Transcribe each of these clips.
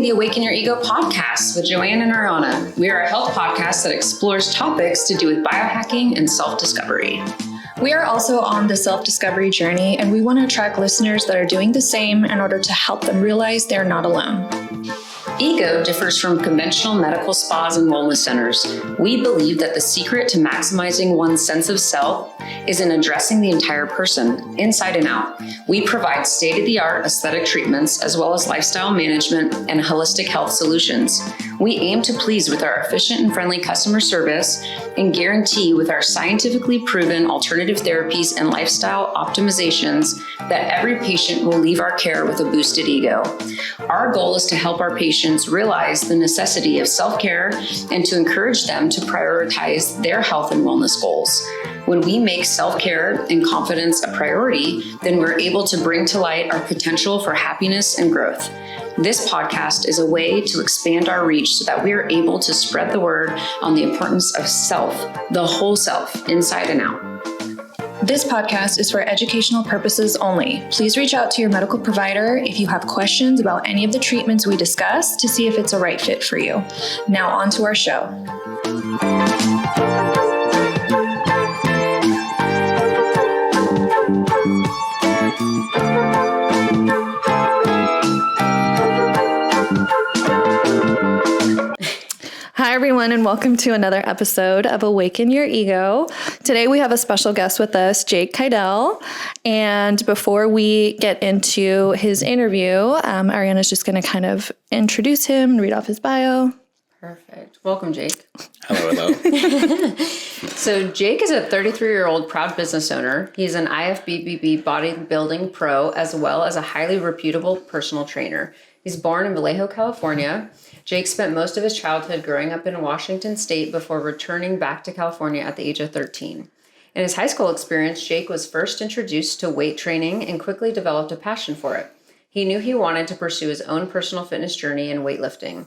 the Awaken Your Ego podcast with Joanne and Ariana. We are a health podcast that explores topics to do with biohacking and self-discovery. We are also on the self-discovery journey, and we want to attract listeners that are doing the same in order to help them realize they're not alone. Ego differs from conventional medical spas and wellness centers. We believe that the secret to maximizing one's sense of self is in addressing the entire person, inside and out. We provide state-of-the-art aesthetic treatments as well as lifestyle management and holistic health solutions. We aim to please with our efficient and friendly customer service and guarantee with our scientifically proven alternative therapies and lifestyle optimizations that every patient will leave our care with a boosted ego. Our goal is to help our patients realize the necessity of self-care and to encourage them to prioritize their health and wellness goals. When we make self-care and confidence a priority, then we're able to bring to light our potential for happiness and growth. This podcast is a way to expand our reach so that we are able to spread the word on the importance of self, the whole self, inside and out. This podcast is for educational purposes only. Please reach out to your medical provider if you have questions about any of the treatments we discuss to see if it's a right fit for you. Now on to our show. Hi, everyone, and welcome to another episode of Awaken Your Ego. Today, we have a special guest with us, Jake Keidel. And before we get into his interview, Ariana's just going to kind of introduce him and read off his bio. Perfect. Welcome, Jake. Hello. So Jake is a 33-year-old proud business owner. He's an IFBB Bodybuilding Pro, as well as a highly reputable personal trainer. He's born in Vallejo, California. Jake spent most of his childhood growing up in Washington State before returning back to California at the age of 13. In his high school experience, Jake was first introduced to weight training and quickly developed a passion for it. He knew he wanted to pursue his own personal fitness journey in weightlifting.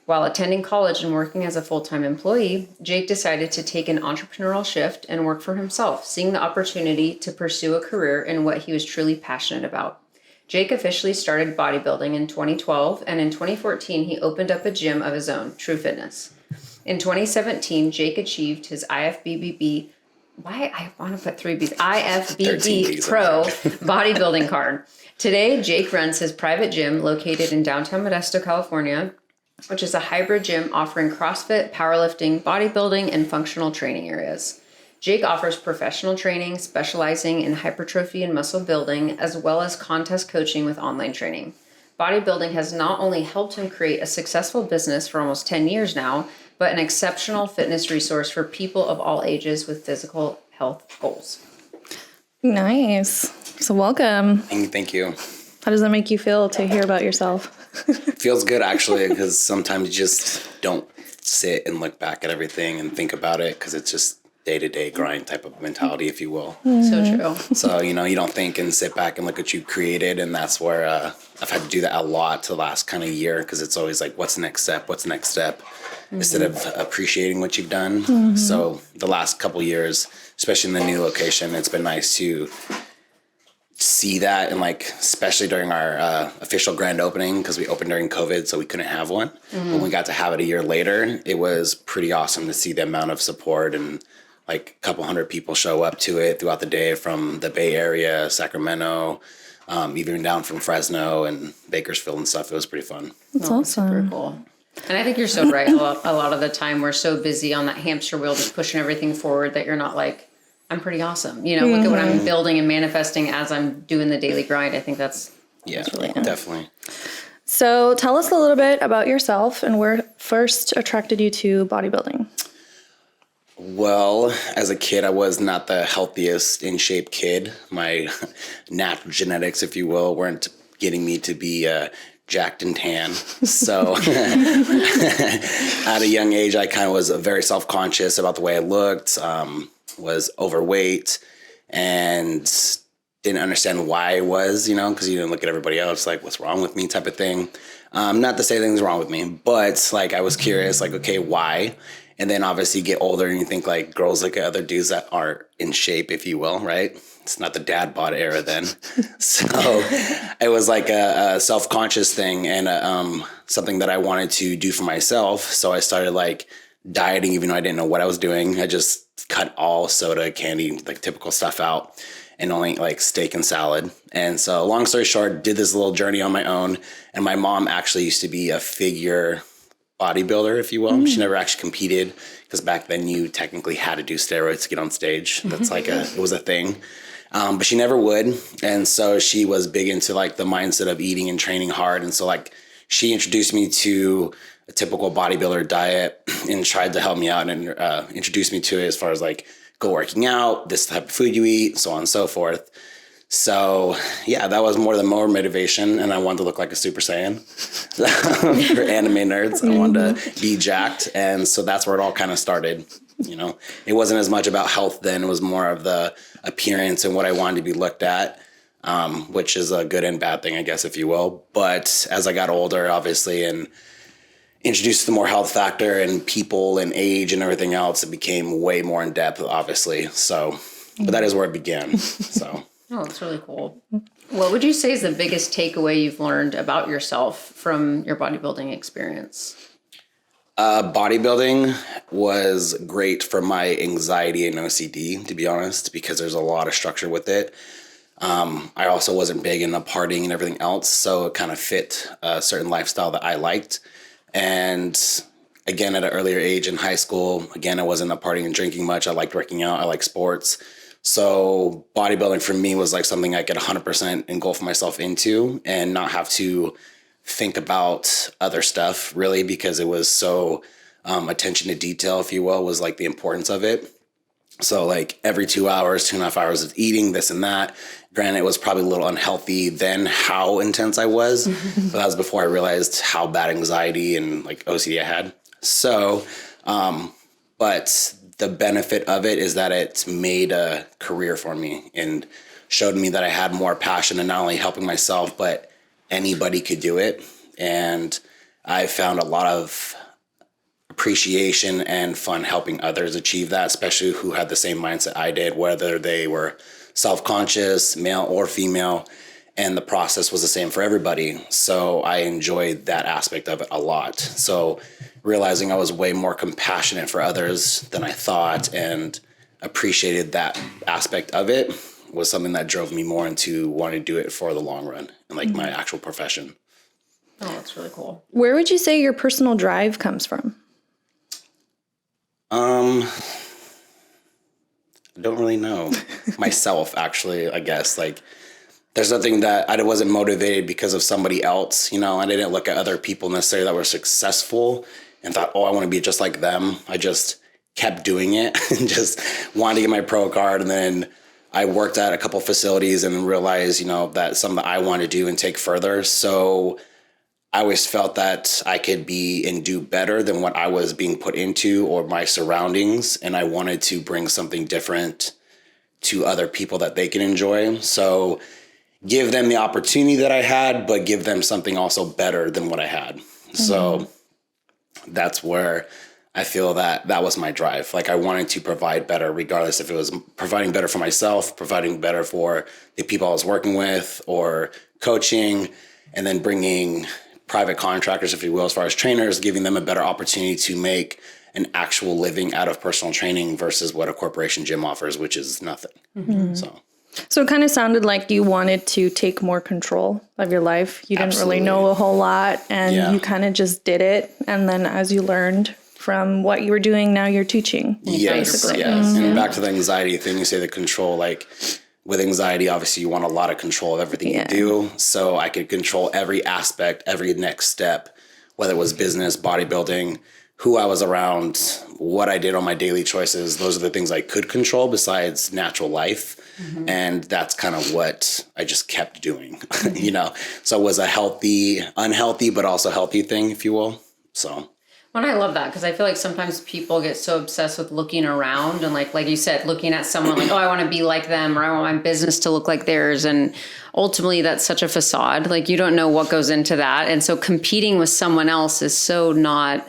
While attending college and working as a full-time employee, Jake decided to take an entrepreneurial shift and work for himself, seeing the opportunity to pursue a career in what he was truly passionate about. Jake officially started bodybuilding in 2012, and in 2014, he opened up a gym of his own, Tru-Fitness. In 2017, Jake achieved his IFBB Pro bodybuilding card. Today, Jake runs his private gym located in downtown Modesto, California, which is a hybrid gym offering CrossFit, powerlifting, bodybuilding, and functional training areas. Jake offers professional training, specializing in hypertrophy and muscle building, as well as contest coaching with online training. Bodybuilding has not only helped him create a successful business for almost 10 years now, but an exceptional fitness resource for people of all ages with physical health goals. Nice. So welcome. Thank you. How does that make you feel to hear about yourself? Feels good, actually, because sometimes you just don't sit and look back at everything and think about it, because it's just day-to-day grind type of mentality, if you will. So true. So, you don't think and sit back and look at what you created, and that's where I've had to do that a lot the last kind of year, because it's always like, what's the next step? What's the next step? Instead of appreciating what you've done. So the last couple years, especially in the new location, it's been nice to see that, and especially during our official grand opening, because we opened during COVID, so we couldn't have one. When we got to have it a year later, it was pretty awesome to see the amount of support, and a couple hundred people show up to it throughout the day from the Bay Area, Sacramento, even down from Fresno and Bakersfield and stuff. It was pretty fun. That's awesome. Super cool. And I think you're so right. A lot of the time we're so busy on that hamster wheel, just pushing everything forward, that you're not like, I'm pretty awesome. Look at what I'm building and manifesting as I'm doing the daily grind. I think that's really cool. Definitely. So tell us a little bit about yourself and where first attracted you to bodybuilding. Well, as a kid, I was not the healthiest in shape kid. My natural genetics, if you will, weren't getting me to be jacked and tan. So at a young age, I kind of was very self-conscious about the way I looked, was overweight, and didn't understand why I was, because you didn't look at everybody else like, what's wrong with me type of thing. Not to say things wrong with me, but I was curious, okay, why? And then obviously you get older and you think girls look at other dudes that aren't in shape, if you will, right? it's not the dad bod era then. So it was like a self-conscious thing and something that I wanted to do for myself. So I started like dieting, even though I didn't know what I was doing. I just cut all soda, candy, like typical stuff out and only like steak and salad. And so long story short, did this little journey on my own. And my mom actually used to be a figure bodybuilder, if you will. She never actually competed because back then you technically had to do steroids to get on stage. That's like it was a thing. But she never would. And so she was big into like the mindset of eating and training hard. And so like she introduced me to a typical bodybuilder diet and tried to help me out and introduce me to it as far as like go working out, this type of food you eat, so on and so forth. So yeah, that was more motivation. And I wanted to look like a Super Saiyan for anime nerds. I wanted to be jacked. And so that's where it all kind of started. You know, it wasn't as much about health then. It was more of the appearance and what I wanted to be looked at, which is a good and bad thing, I guess, if you will. But as I got older, obviously, and introduced to the more health factor and people and age and everything else, it became way more in depth, obviously. So, but that is where it began. So. Oh, that's really cool. What would you say is the biggest takeaway you've learned about yourself from your bodybuilding experience? Bodybuilding was great for my anxiety and OCD, to be honest, because there's a lot of structure with it. I also wasn't big into partying and everything else, so it kind of fit a certain lifestyle that I liked. And again, at an earlier age in high school, again, I wasn't into partying and drinking much. I liked working out. I liked sports. So bodybuilding for me was like something I could 100% engulf myself into and not have to think about other stuff really, because it was so attention to detail, if you will, was like the importance of it. So like every 2 hours, 2.5 hours of eating this and that. Granted, it was probably a little unhealthy then how intense I was, but that was before I realized how bad anxiety and like OCD I had. So, but the benefit of it is that it's made a career for me and showed me that I had more passion in not only helping myself, but anybody could do it. And I found a lot of appreciation and fun helping others achieve that, especially who had the same mindset I did, whether they were self-conscious, male or female, and the process was the same for everybody. So I enjoyed that aspect of it a lot. So realizing I was way more compassionate for others than I thought and appreciated that aspect of it was something that drove me more into wanting to do it for the long run and like my actual profession. Oh, that's really cool. Where would you say your personal drive comes from? I don't really know. Myself, actually, I guess. Like, there's nothing that I wasn't motivated because of somebody else. You know, I didn't look at other people necessarily that were successful and thought, oh, I want to be just like them. I just kept doing it and just wanted to get my pro card. And then I worked at a couple facilities and realized, you know, that something that I want to do and take further. So I always felt that I could be and do better than what I was being put into or my surroundings. And I wanted to bring something different to other people that they can enjoy. So give them the opportunity that I had, but give them something also better than what I had. Mm-hmm. So that's where I feel that that was my drive. Like I wanted to provide better, regardless if it was providing better for myself, providing better for the people I was working with or coaching, and then bringing private contractors, if you will, as far as trainers, giving them a better opportunity to make an actual living out of personal training versus what a corporation gym offers, which is nothing. Mm-hmm. So it kind of sounded like you wanted to take more control of your life. You didn't really know a whole lot and you kind of just did it. And then as you learned from what you were doing, now you're teaching. Yes, basically. Yes. Mm-hmm. And back to the anxiety thing, you say the control, like with anxiety, obviously you want a lot of control of everything you do. So I could control every aspect, every next step, whether it was business, bodybuilding, who I was around, what I did on my daily choices. Those are the things I could control besides natural life. Mm-hmm. And that's kind of what I just kept doing, you know? So it was a healthy, unhealthy, but also healthy thing, if you will. So. Well, I love that because I feel like sometimes people get so obsessed with looking around and like you said, looking at someone like, oh, I want to be like them or I want my business to look like theirs. And ultimately that's such a facade. Like you don't know what goes into that. And so competing with someone else is so not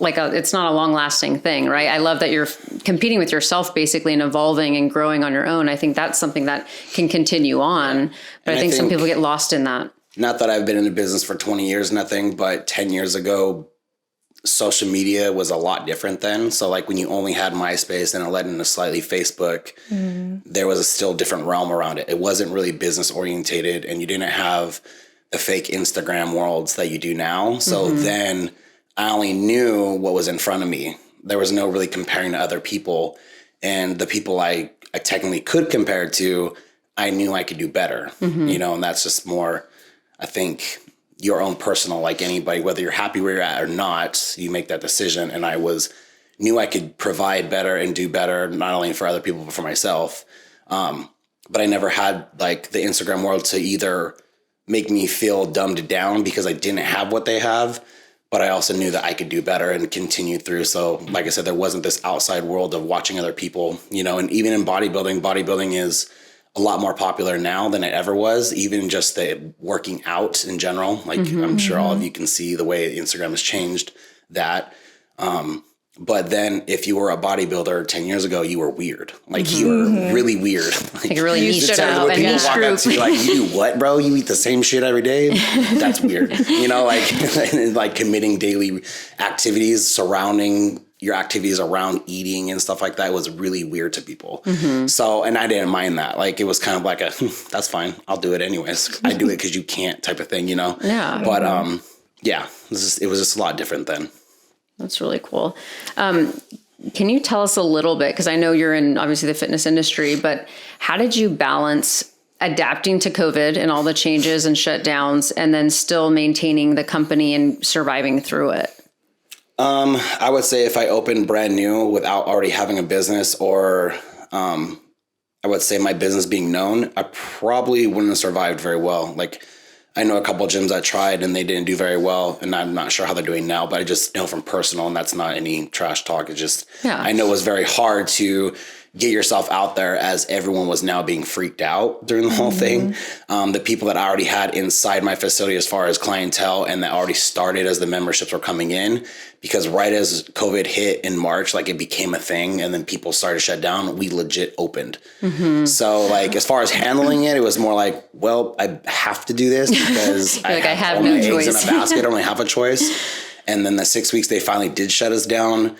it's not a long lasting thing, right? I love that you're competing with yourself basically and evolving and growing on your own. I think that's something that can continue on, but I think some people get lost in that. Not that I've been in the business for 20 years, nothing, but 10 years ago, social media was a lot different then. So like when you only had MySpace and it led into slightly Facebook, there was a still different realm around it. It wasn't really business orientated, and you didn't have the fake Instagram worlds that you do now. So then I only knew what was in front of me. There was no really comparing to other people, and the people I technically could compare to, I knew I could do better, you know, and that's just more, I think, your own personal, like anybody, whether you're happy where you're at or not, you make that decision. And I knew I could provide better and do better, not only for other people, but for myself. But I never had like the Instagram world to either make me feel dumbed down because I didn't have what they have, but I also knew that I could do better and continue through. So like I said, there wasn't this outside world of watching other people, you know, and even in bodybuilding is a lot more popular now than it ever was, even just the working out in general. Like I'm sure all of you can see the way Instagram has changed that. But then if you were a bodybuilder 10 years ago, you were weird. Like you were really weird. Like really niche up when people walk up to you like, you do what, bro? You eat the same shit every day? That's weird. You know, like committing daily activities surrounding your activities around eating and stuff like that was really weird to people. So, and I didn't mind that. Like, it was kind of like that's fine. I'll do it anyways. I do it because you can't type of thing, you know? Yeah. But, yeah, it was just a lot different then. That's really cool. Can you tell us a little bit, because I know you're in obviously the fitness industry, but how did you balance adapting to COVID and all the changes and shutdowns and then still maintaining the company and surviving through it? I would say if I opened brand new without already having a business, or I would say my business being known, I probably wouldn't have survived very well. Like, I know a couple of gyms I tried and they didn't do very well, and I'm not sure how they're doing now, but I just know from personal, and that's not any trash talk. It's just, I know it was very hard to get yourself out there as everyone was now being freaked out during the whole thing. The people that I already had inside my facility as far as clientele, and that already started as the memberships were coming in, because right as COVID hit in March, like it became a thing and then people started to shut down, we legit opened. So like, as far as handling it, it was more like, well, I have to do this because I have all my eggs in a basket. I only have a choice. And then the 6 weeks they finally did shut us down,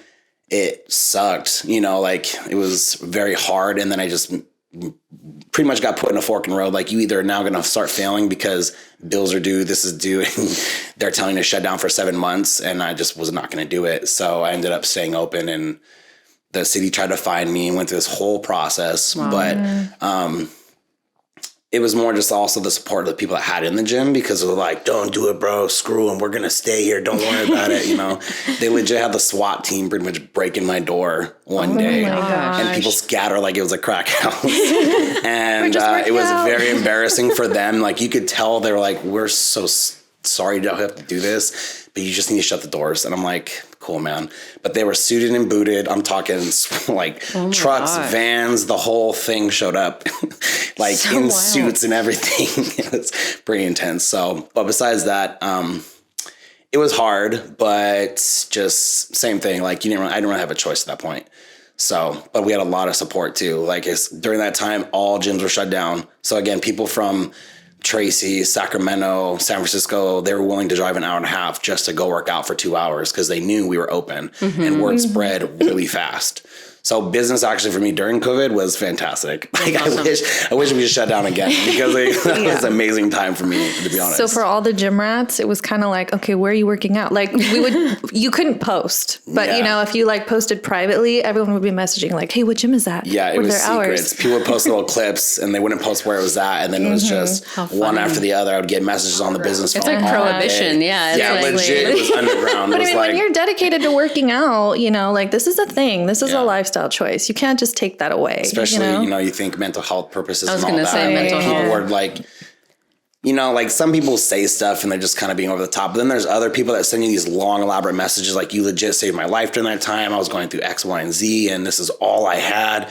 it sucked, you know, like it was very hard. And then I just pretty much got put in a fork in the road. Like, you either are now going to start failing because bills are due, this is due, and they're telling you to shut down for 7 months. And I just was not going to do it. So I ended up staying open, and the city tried to find me and went through this whole process. Wow. But, it was more just also the support of the people that had in the gym, because they were like, don't do it, bro. Screw them. We're going to stay here. Don't worry about it. You know, they legit had the SWAT team pretty much breaking my door one day, and people scatter like it was a crack house. And it was very embarrassing for them. Like, you could tell they were like, we're so sorry to have to do this, but you just need to shut the doors. And I'm like, cool, man. But they were suited and booted. I'm talking like trucks, vans, the whole thing showed up like so in suits and everything. It was pretty intense. So, but besides that, it was hard, but just same thing. Like, I didn't really have a choice at that point. So, but we had a lot of support too. Like, during that time, all gyms were shut down. So again, people from Tracy, Sacramento, San Francisco, they were willing to drive an hour and a half just to go work out for 2 hours because they knew we were open, and word spread really fast. So business actually for me during COVID was fantastic. Like, awesome. I wish we just shut down again, because it was an amazing time for me, to be honest. So for all the gym rats, it was kind of like, okay, where are you working out? Like, you couldn't post, but you know, if you like posted privately, everyone would be messaging like, hey, what gym is that? Yeah, it was secrets. Hours? People would post little clips and they wouldn't post where it was at. And then it was just one after the other. I would get messages on the business phone. It's like prohibition. Yeah. Yeah, like legit. It was underground. But I mean, when you're dedicated to working out, you know, like, this is a thing. This is a lifestyle choice. You can't just take that away. Especially, you know, you think mental health purposes and all that. I was going to say mental health. People were like, you know, like, some people say stuff and they're just kind of being over the top. But then there's other people that send you these long, elaborate messages like, you legit saved my life during that time. I was going through X, Y, and Z, and this is all I had.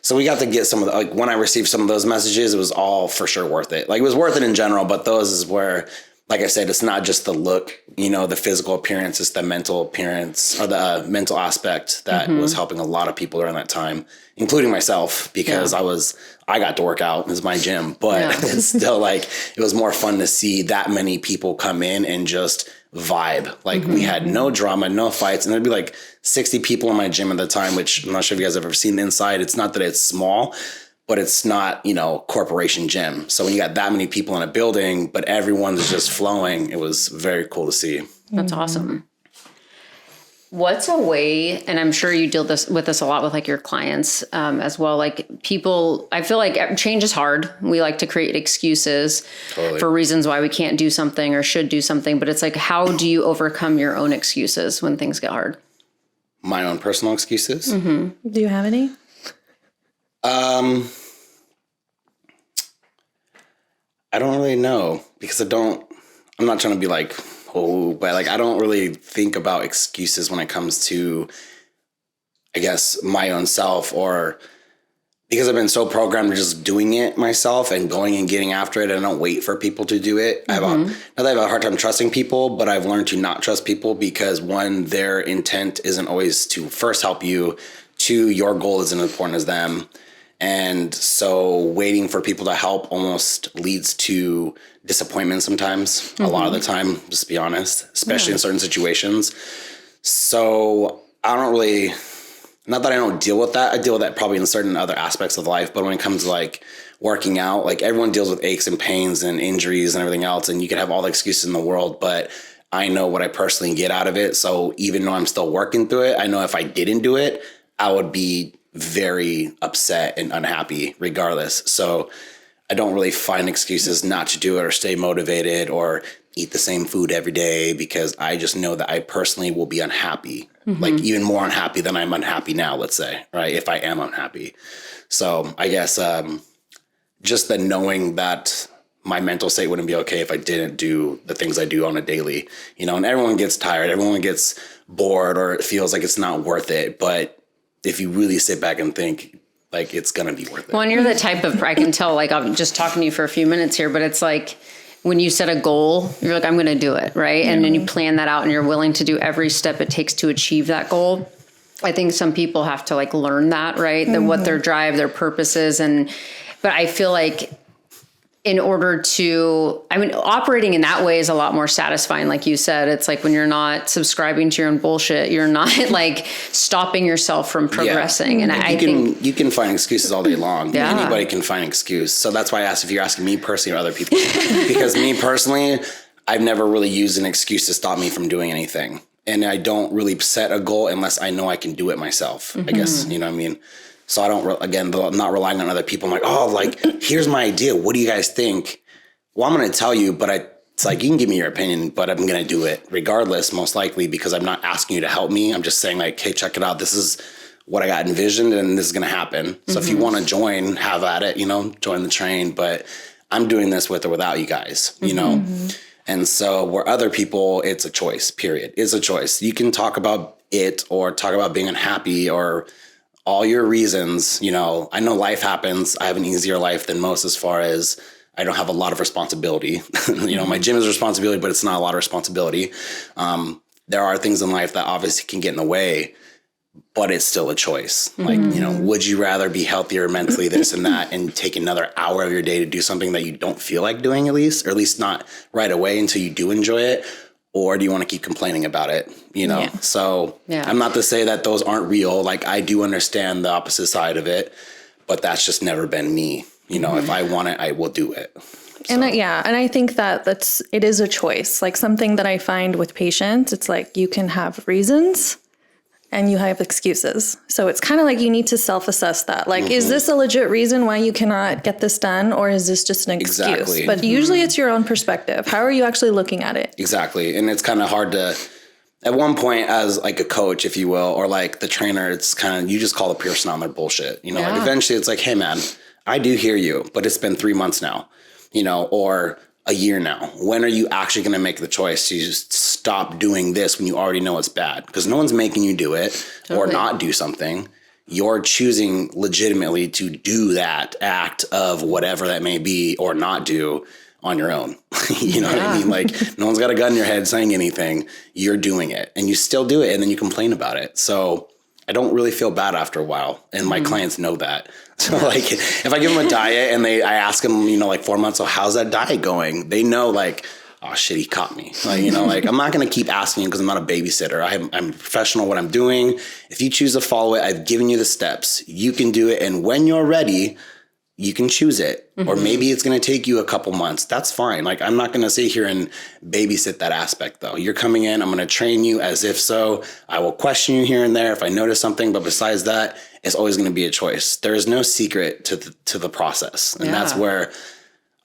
So we got to get some of the, like, when I received some of those messages, it was all for sure worth it. Like, it was worth it in general, but those is where like I said, it's not just the look, the physical appearance, it's the mental appearance or the mental aspect that was helping a lot of people during that time, including myself, because I got to work out. It was my gym, but it's still like, it was more fun to see that many people come in and just vibe. Like we had no drama, no fights. And there'd be like 60 people in my gym at the time, which I'm not sure if you guys have ever seen the inside. It's not that it's small, but it's not, corporation gym. So when you got that many people in a building, but everyone's just flowing, it was very cool to see. That's awesome. What's a way, and I'm sure you deal with this a lot with like your clients as well, like people, I feel like change is hard. We like to create excuses for reasons why we can't do something or should do something, but it's like, how do you overcome your own excuses when things get hard? My own personal excuses? Do you have any? I don't really know because I'm not trying to be like, but like, I don't really think about excuses when it comes to, I guess, my own self, or because I've been so programmed to just doing it myself and going and getting after it. And I don't wait for people to do it. Not that I have a hard time trusting people, but I've learned to not trust people because one, their intent isn't always to first help you. Two, your goal isn't as important as them. And so waiting for people to help almost leads to disappointment sometimes, a lot of the time, just to be honest, especially in certain situations. So I don't really, not that I don't deal with that. I deal with that probably in certain other aspects of life. But when it comes to like working out, like everyone deals with aches and pains and injuries and everything else. And you can have all the excuses in the world, but I know what I personally get out of it. So even though I'm still working through it, I know if I didn't do it, I would be very upset and unhappy regardless. So I don't really find excuses not to do it or stay motivated or eat the same food every day because I just know that I personally will be unhappy, like even more unhappy than I'm unhappy now, let's say, right? If I am unhappy. So I guess just the knowing that my mental state wouldn't be okay if I didn't do the things I do on a daily, and everyone gets tired, everyone gets bored, or it feels like it's not worth it. But if you really sit back and think, like, it's going to be worth it. Well, and you're the type of, I can tell, like, I'm just talking to you for a few minutes here, but it's like when you set a goal, you're like, I'm going to do it, right? And then you plan that out and you're willing to do every step it takes to achieve that goal. I think some people have to like learn that, right? That what their drive, their purpose is. But I feel like in order to, operating in that way is a lot more satisfying. Like you said, it's like when you're not subscribing to your own bullshit, you're not like stopping yourself from progressing. And I think you can find excuses all day long. Yeah. Anybody can find an excuse. So that's why I asked if you're asking me personally or other people, because me personally, I've never really used an excuse to stop me from doing anything. And I don't really set a goal unless I know I can do it myself, I guess, you know what I mean? So I don't, again, not relying on other people. I'm like, here's my idea. What do you guys think? Well, I'm going to tell you, but it's like, you can give me your opinion, but I'm going to do it regardless, most likely, because I'm not asking you to help me. I'm just saying like, hey, check it out. This is what I got envisioned and this is going to happen. So if you want to join, have at it, join the train, but I'm doing this with or without you guys, And so where other people, it's a choice, period. It's a choice. You can talk about it or talk about being unhappy or all your reasons. I know life happens. I have an easier life than most as far as I don't have a lot of responsibility. My gym is a responsibility, but it's not a lot of responsibility. There are things in life that obviously can get in the way, but it's still a choice. Like, would you rather be healthier mentally, this and that, and take another hour of your day to do something that you don't feel like doing at least, or at least not right away until you do enjoy it? Or do you want to keep complaining about it? So I'm not to say that those aren't real. Like I do understand the opposite side of it, but that's just never been me. If I want it, I will do it. So. And I think that it is a choice. Like something that I find with patients, it's like you can have reasons and you have excuses. So it's kind of like you need to self-assess that. Like, is this a legit reason why you cannot get this done? Or is this just an excuse? Exactly. But usually it's your own perspective. How are you actually looking at it? Exactly. And it's kind of hard to, at one point as like a coach, if you will, or like the trainer, it's kind of, you just call the person on their bullshit. Like eventually it's like, hey man, I do hear you, but it's been 3 months now, or a year now. When are you actually going to make the choice to just stop doing this when you already know it's bad? Because no one's making you do it or not do something. You're choosing legitimately to do that act of whatever that may be or not do on your own. You know what I mean? Like, no one's got a gun in your head saying anything. You're doing it and you still do it. And then you complain about it. So I don't really feel bad after a while. And my clients know that. So like, if I give them a diet and I ask them, you know, like 4 months, so how's that diet going? They know like, oh shit, he caught me. Like, you know, like I'm not going to keep asking because I'm not a babysitter. I'm professional at what I'm doing. If you choose to follow it, I've given you the steps. You can do it. And when you're ready, you can choose it. Or maybe it's going to take you a couple months. That's fine. Like, I'm not going to sit here and babysit that aspect though. You're coming in, I'm going to train you as if so. I will question you here and there if I notice something. But besides that, it's always going to be a choice. There is no secret to the process. And that's where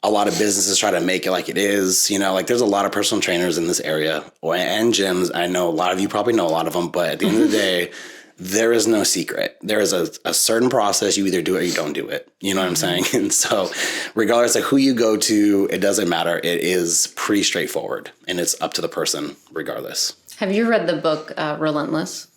a lot of businesses try to make it like it is. You know, like there's a lot of personal trainers in this area and gyms. I know a lot of you probably know a lot of them, but at the end of the day, there is no secret. There is a certain process. You either do it or you don't do it. You know what I'm saying? And so regardless of who you go to, it doesn't matter. It is pretty straightforward and it's up to the person regardless. Have you read the book Relentless?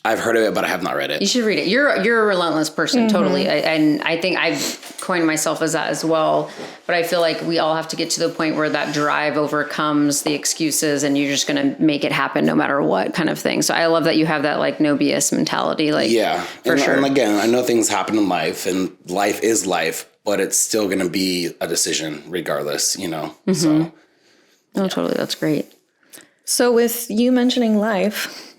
I've heard of it, but I have not read it. You should read it. You're a relentless person, totally. And I think I've coined myself as that as well. But I feel like we all have to get to the point where that drive overcomes the excuses and you're just going to make it happen no matter what kind of thing. So I love that you have that like no BS mentality. Like, yeah, for sure. And again, I know things happen in life and life is life, but it's still going to be a decision regardless, you know? So. Oh, totally. That's great. So with you mentioning life,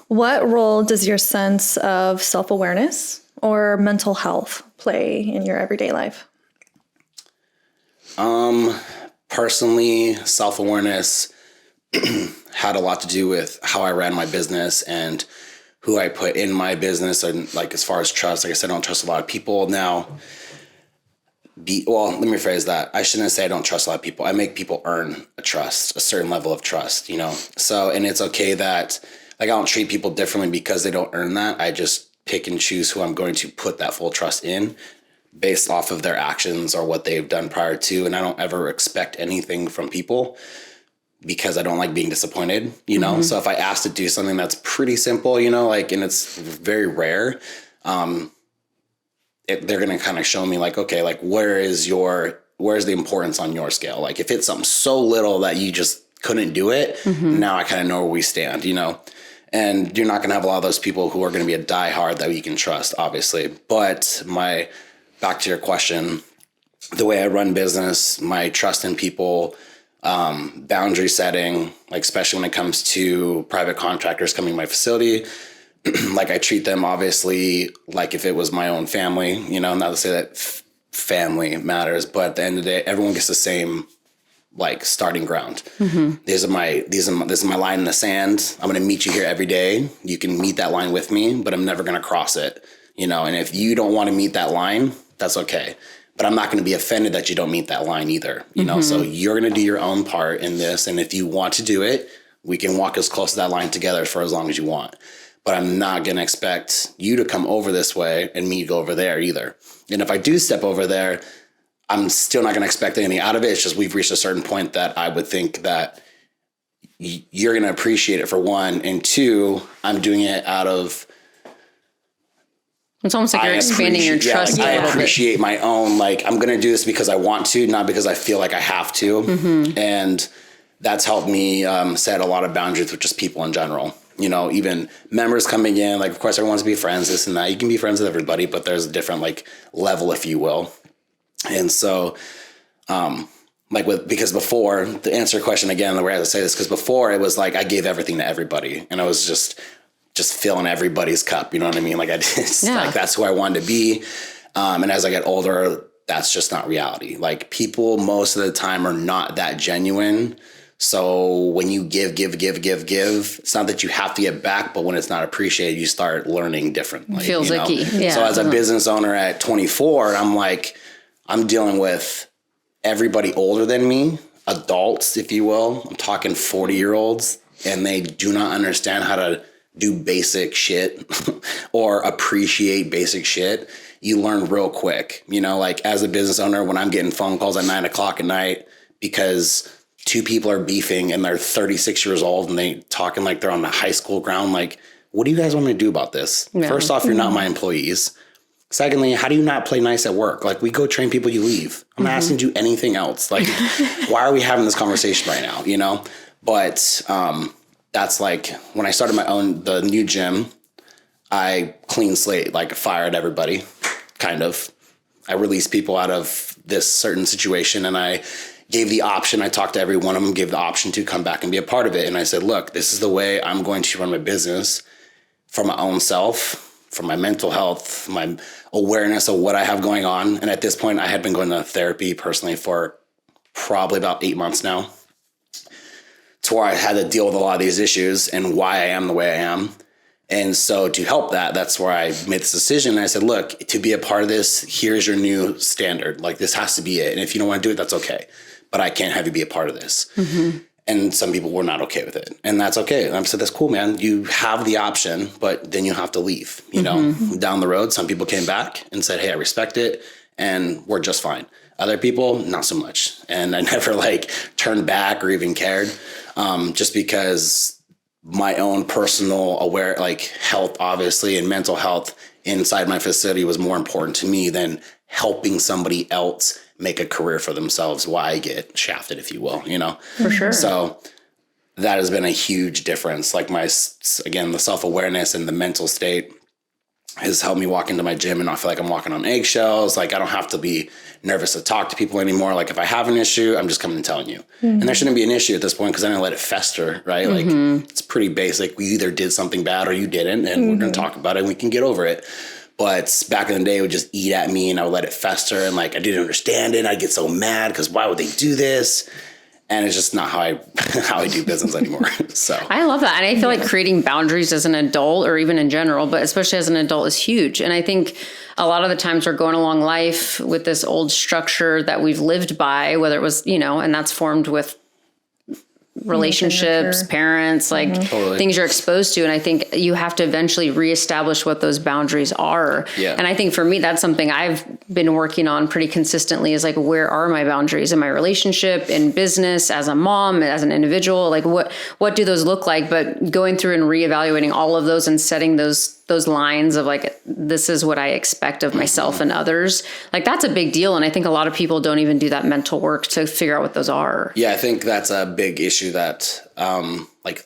what role does your sense of self-awareness or mental health play in your everyday life? Personally, self-awareness had a lot to do with how I ran my business and who I put in my business. And like, as far as trust, like I said, I don't trust a lot of people now. Well, let me rephrase that. I shouldn't say I don't trust a lot of people. I make people earn a certain level of trust, you know? So, and it's okay that like, I don't treat people differently because they don't earn that. I just pick and choose who I'm going to put that full trust in based off of their actions or what they've done prior to. And I don't ever expect anything from people because I don't like being disappointed, you know? So if I ask to do something that's pretty simple, you know, like, and it's very rare, they're going to kind of show me like, okay, like where's the importance on your scale? Like if it's something so little that you just couldn't do it, now I kind of know where we stand, you know? And you're not going to have a lot of those people who are going to be a diehard that you can trust, obviously. But back to your question, the way I run business, my trust in people, boundary setting, like especially when it comes to private contractors coming to my facility, like I treat them obviously like if it was my own family, you know, not to say that family matters, but at the end of the day, everyone gets the same like starting ground. This is my line in the sand. I'm going to meet you here every day. You can meet that line with me, but I'm never going to cross it, you know? And if you don't want to meet that line, that's okay. But I'm not going to be offended that you don't meet that line either, you know? So you're going to do your own part in this. And if you want to do it, we can walk as close to that line together for as long as you want. But I'm not going to expect you to come over this way and me to go over there either. And if I do step over there, I'm still not going to expect anything out of it. It's just we've reached a certain point that I would think that you're going to appreciate it for one. And two, I'm doing it out of... It's almost like you're expanding your trust a little bit. I appreciate my own, like, I'm going to do this because I want to, not because I feel like I have to. And that's helped me set a lot of boundaries with just people in general. You know, even members coming in, like, of course, everyone wants to be friends, this and that. You can be friends with everybody, but there's a different, like, level, if you will. And so, because before, to answer your question again, the way I have to say this, because before it was like I gave everything to everybody and I was just filling everybody's cup. You know what I mean? Like like that's who I wanted to be. And as I get older, that's just not reality. Like people most of the time are not that genuine. So when you give, it's not that you have to get back, but when it's not appreciated, you start learning differently. Feels icky. Yeah. So as a business owner at 24, I'm like, I'm dealing with everybody older than me, adults, if you will. I'm talking 40-year-olds, and they do not understand how to do basic shit or appreciate basic shit. You learn real quick. You know, like as a business owner, when I'm getting phone calls at 9:00 at night because two people are beefing and they're 36 years old and they talking like they're on the high school ground, like, what do you guys want me to do about this? Yeah. First off, you're not my employees. Secondly, how do you not play nice at work? Like, we go train people, you leave. I'm not asking you to do anything else. Like, why are we having this conversation right now, you know? But that's like, when I started the new gym, I clean slate, like fired everybody, kind of. I released people out of this certain situation, and I gave the option. I talked to every one of them, gave the option to come back and be a part of it. And I said, look, this is the way I'm going to run my business for my own self, for my mental health, my awareness of what I have going on. And at this point, I had been going to therapy personally for probably about 8 months now, to where I had to deal with a lot of these issues and why I am the way I am. And so to help that's where I made this decision. And I said, look, to be a part of this, here's your new standard. Like, this has to be it. And if you don't want to do it, that's okay. But I can't have you be a part of this. And some people were not okay with it. And that's okay. And I said, that's cool, man. You have the option, but then you have to leave. You know, down the road, some people came back and said, hey, I respect it, and we're just fine. Other people, not so much. And I never turned back or even cared, just because my own personal health, obviously, and mental health inside my facility was more important to me than helping somebody else make a career for themselves while I get shafted, if you will, you know? For sure. So that has been a huge difference. Like, the self-awareness and the mental state has helped me walk into my gym and not feel like I'm walking on eggshells. Like, I don't have to be nervous to talk to people anymore. Like, if I have an issue, I'm just coming and telling you. And there shouldn't be an issue at this point, because I didn't let it fester, right? Like, it's pretty basic. We either did something bad or you didn't, and we're going to talk about it and we can get over it. But back in the day, it would just eat at me, and I would let it fester, and I didn't understand it. I'd get so mad because why would they do this? And it's just not how I do business anymore. So I love that. And I feel like creating boundaries as an adult, or even in general, but especially as an adult, is huge. And I think a lot of the times we're going along life with this old structure that we've lived by, whether it was, and that's formed with relationships, parents, Totally. things you're exposed to. And I think you have to eventually reestablish what those boundaries are. Yeah. And I think for me, that's something I've been working on pretty consistently, is where are my boundaries in my relationship, in business, as a mom, as an individual, what do those look like? But going through and reevaluating all of those and setting those lines of this is what I expect of myself and others. That's a big deal. And I think a lot of people don't even do that mental work to figure out what those are. Yeah, I think that's a big issue that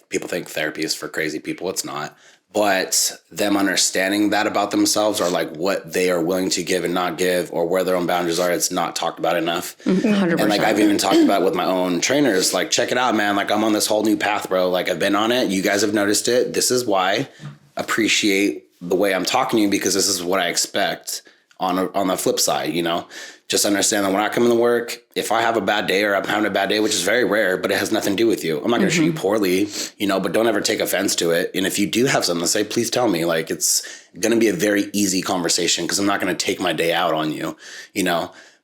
people think therapy is for crazy people. It's not. But them understanding that about themselves, or what they are willing to give and not give, or where their own boundaries are, it's not talked about enough. 100%. And I've even talked about with my own trainers, check it out, man. I'm on this whole new path, bro. I've been on it. You guys have noticed it. This is why. Appreciate the way I'm talking to you, because this is what I expect on the flip side, just understand that when I come into work, if I have a bad day, or I'm having a bad day, which is very rare, but it has nothing to do with you. I'm not going to treat you poorly, but don't ever take offense to it. And if you do have something to say, please tell me. It's going to be a very easy conversation, because I'm not going to take my day out on you,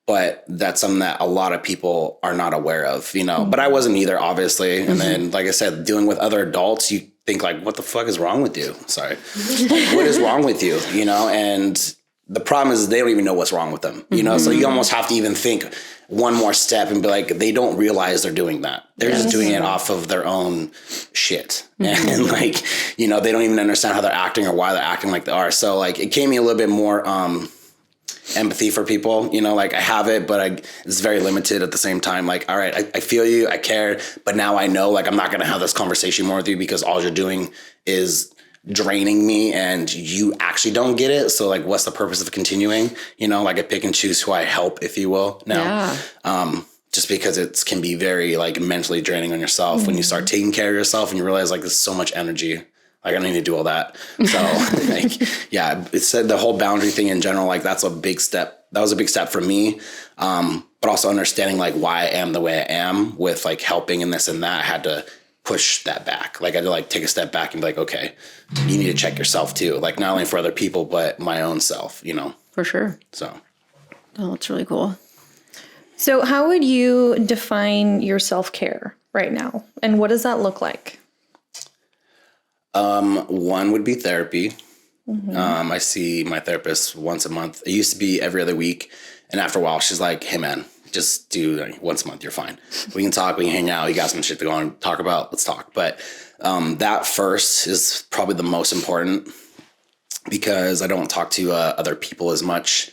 but that's something that a lot of people are not aware of, but I wasn't either, obviously. And then, like I said, dealing with other adults, you think what the fuck is wrong with you? Sorry. What is wrong with you? And the problem is they don't even know what's wrong with them, so you almost have to even think one more step and be they don't realize they're doing that. They're just doing it off of their own shit. And they don't even understand how they're acting or why they're acting like they are. So it gave me a little bit more, empathy for people, I have it, but it's very limited at the same time. All right, I feel you, I care, but now I know, I'm not going to have this conversation more with you, because all you're doing is draining me and you actually don't get it. So what's the purpose of continuing? I pick and choose who I help, if you will, now. Just because it can be very mentally draining on yourself when you start taking care of yourself and you realize there's so much energy. I don't need to do all that. So it's the whole boundary thing in general. That's a big step. That was a big step for me. But also understanding why I am the way I am with helping and this and that. I had to push that back. I had to take a step back and be okay, you need to check yourself too. Not only for other people, but my own self, For sure. So. Oh, that's really cool. So how would you define your self-care right now? And what does that look like? One would be therapy. I see my therapist once a month. It used to be every other week. And after a while, she's like, hey, man, just do once a month. You're fine. We can talk. We can hang out. You got some shit to go on talk about. Let's talk. But that first is probably the most important. because I don't talk to other people as much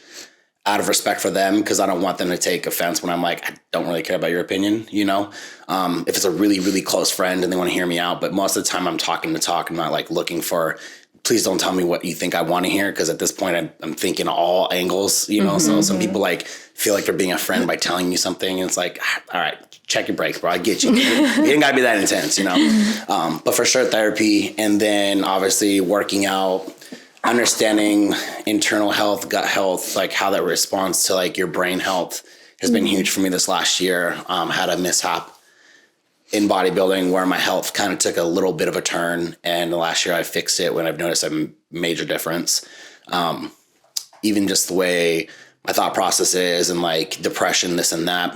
out of respect for them, because I don't want them to take offense when I'm like, I don't really care about your opinion, you know? If it's a really, really close friend and they want to hear me out, but most of the time I'm talking to talk. I'm not like looking for, please don't tell me what you think I want to hear, because at this point I'm thinking all angles, you know? So some people like feel like they're being a friend by telling you something, and it's like, all right, check your brakes, bro. I get you. You ain't gotta be that intense, you know? But for sure, therapy, and then obviously working out, understanding internal health, gut health, like how that responds to like your brain health has been huge for me this last year. Had a mishap in bodybuilding where my health kind of took a little bit of a turn, and the last year I fixed it when I've noticed a major difference. Even just the way my thought process is, and like depression, this and that,